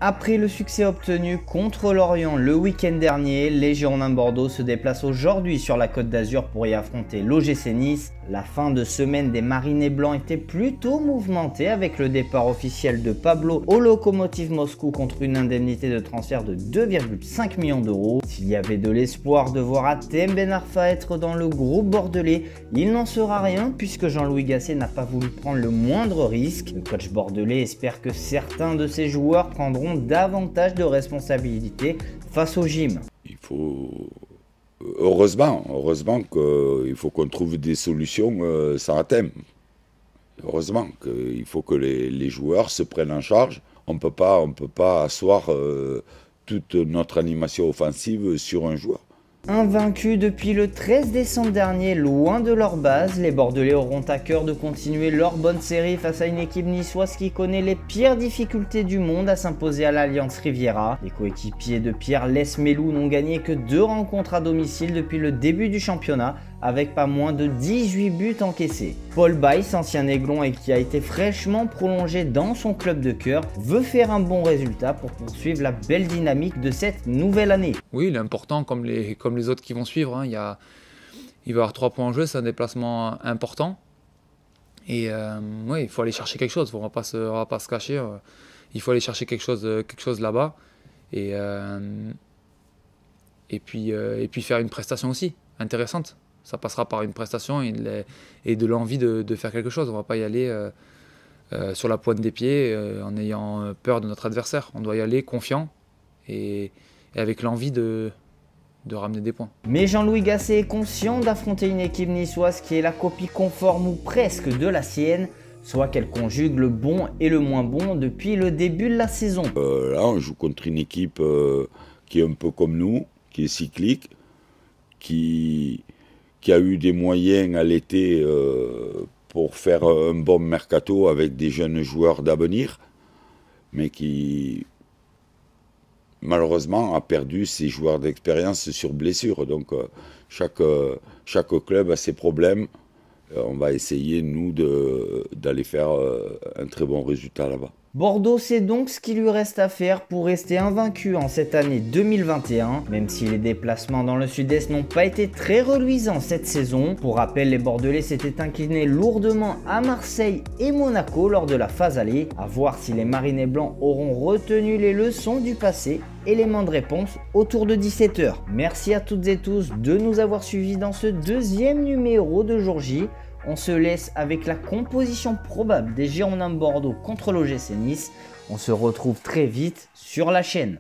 Après le succès obtenu contre Lorient le week-end dernier, les Girondins de Bordeaux se déplacent aujourd'hui sur la Côte d'Azur pour y affronter l'OGC Nice. La fin de semaine des Marinés Blancs était plutôt mouvementée avec le départ officiel de Pablo au Lokomotiv Moscou contre une indemnité de transfert de 2,5 millions d'euros. S'il y avait de l'espoir de voir Hatem Ben Arfa être dans le groupe bordelais, il n'en sera rien puisque Jean-Louis Gasset n'a pas voulu prendre le moindre risque. Le coach bordelais espère que certains de ses joueurs prendront davantage de responsabilités face au gym. Il faut heureusement qu'il faut qu'on trouve des solutions sans Hatem. Heureusement qu'il faut que les joueurs se prennent en charge. On peut pas asseoir toute notre animation offensive sur un joueur. Invaincus depuis le 13 décembre dernier, loin de leur base, les Bordelais auront à cœur de continuer leur bonne série face à une équipe niçoise qui connaît les pires difficultés du monde à s'imposer à l'Alliance Riviera. Les coéquipiers de Pierre Lesmelou n'ont gagné que 2 rencontres à domicile depuis le début du championnat, avec pas moins de 18 buts encaissés. Paul Baïs, ancien Aiglon et qui a été fraîchement prolongé dans son club de cœur, veut faire un bon résultat pour poursuivre la belle dynamique de cette nouvelle année. Oui, il est important comme les autres qui vont suivre. Hein. Il va y avoir 3 points en jeu, c'est un déplacement important. Et ouais, il faut aller chercher quelque chose, on va pas se cacher. Il faut aller chercher quelque chose là-bas. Et puis faire une prestation aussi intéressante. Ça passera par une prestation et de l'envie de faire quelque chose. On ne va pas y aller sur la pointe des pieds en ayant peur de notre adversaire. On doit y aller confiant et avec l'envie de ramener des points. Mais Jean-Louis Gasset est conscient d'affronter une équipe niçoise qui est la copie conforme ou presque de la sienne, soit qu'elle conjugue le bon et le moins bon depuis le début de la saison. Là, on joue contre une équipe qui est un peu comme nous, qui est cyclique, qui a eu des moyens à l'été pour faire un bon mercato avec des jeunes joueurs d'avenir, mais qui malheureusement a perdu ses joueurs d'expérience sur blessure. Donc chaque club a ses problèmes. On va essayer, nous, d'aller faire un très bon résultat là-bas. Bordeaux sait donc ce qu'il lui reste à faire pour rester invaincu en cette année 2021, même si les déplacements dans le sud-est n'ont pas été très reluisants cette saison. Pour rappel, les Bordelais s'étaient inclinés lourdement à Marseille et Monaco lors de la phase aller. À voir si les Marinés Blancs auront retenu les leçons du passé. Élément de réponse autour de 17 h. Merci à toutes et tous de nous avoir suivis dans ce 2e numéro de Jour J. On se laisse avec la composition probable des Girondins de Bordeaux contre l'OGC Nice. On se retrouve très vite sur la chaîne.